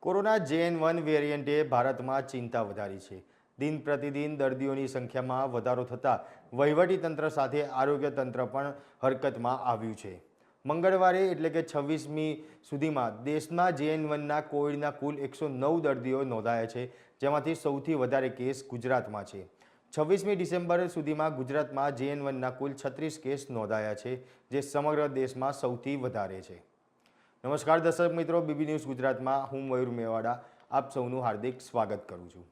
Corona JN1 વેરિયન્ટે ભારતમાં ચિંતા વધારી છે। દિન પ્રતિદિન દર્દીઓની સંખ્યામાં વધારો થતાં વહીવટીતંત્ર સાથે આરોગ્ય તંત્ર પણ હરકતમાં આવ્યું છે। મંગળવારે એટલે કે 26મી સુધીમાં દેશમાં JN1ના કોવિડના કુલ 109 દર્દીઓ નોંધાયા છે, જેમાંથી સૌથી વધારે કેસ ગુજરાતમાં છે। 26મી ડિસેમ્બર સુધીમાં ગુજરાતમાં JN1ના કુલ 36 કેસ નોંધાયા છે, જે સમગ્ર દેશમાં સૌથી વધારે છે। નમસ્કાર દર્શક મિત્રો, બીબી ન્યૂઝ ગુજરાતમાં હું મયુર મેવાડા આપ સૌનું હાર્દિક સ્વાગત કરું છું।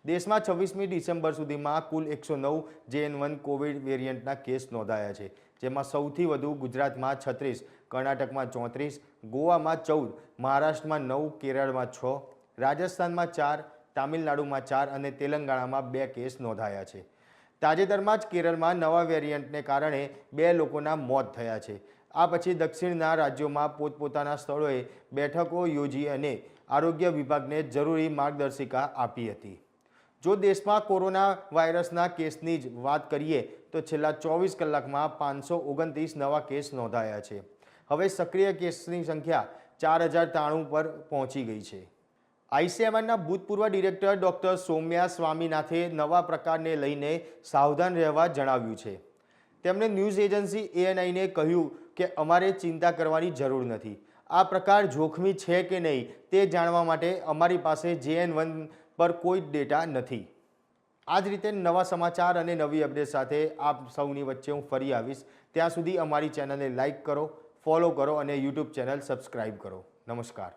દેશમાં 26મી ડિસેમ્બર સુધીમાં કુલ 109 JN1 કોવિડ વેરિયન્ટના કેસ નોંધાયા છે, જેમાં સૌથી વધુ ગુજરાતમાં 36, કર્ણાટકમાં 34, ગોવામાં 14, મહારાષ્ટ્રમાં 9, કેરળમાં 6, રાજસ્થાનમાં 4, તામિલનાડુમાં 4 અને તેલંગાણામાં 2 કેસ નોંધાયા છે। તાજેતરમાં જ કેરળમાં નવા વેરિયન્ટને કારણે 2 લોકોના મોત થયા છે। આ પછી દક્ષિણના રાજ્યોમાં પોતપોતાના સ્થળોએ બેઠકો યોજી અને આરોગ્ય વિભાગને જરૂરી માર્ગદર્શિકા આપી હતી। જો દેશમાં કોરોના વાયરસના કેસની જ વાત કરીએ તો છેલ્લા 24 કલાકમાં 529 નવા કેસ નોંધાયા છે। હવે સક્રિય કેસની સંખ્યા 4093 પર પહોંચી ગઈ છે। ICMRના ભૂતપૂર્વ ડિરેક્ટર ડોક્ટર સૌમ્યા સ્વામીનાથે નવા પ્રકારને લઈને સાવધાન રહેવા જણાવ્યું છે। તેમણે ન્યૂઝ એજન્સી ANIને કહ્યું કે અમારે ચિંતા કરવાની જરૂર નથી। આ પ્રકાર જોખમી છે કે નહીં તે જાણવા માટે અમારી પાસે JN1 પર કોઈ ડેટા નથી। આ જ રીતે નવા સમાચાર અને નવી અપડેટ સાથે આપ સૌની વચ્ચે હું ફરી આવીશ। ત્યાં સુધી અમારી ચેનલને લાઇક કરો, ફોલો કરો અને YouTube ચેનલ સબસ્ક્રાઇબ કરો। નમસ્કાર।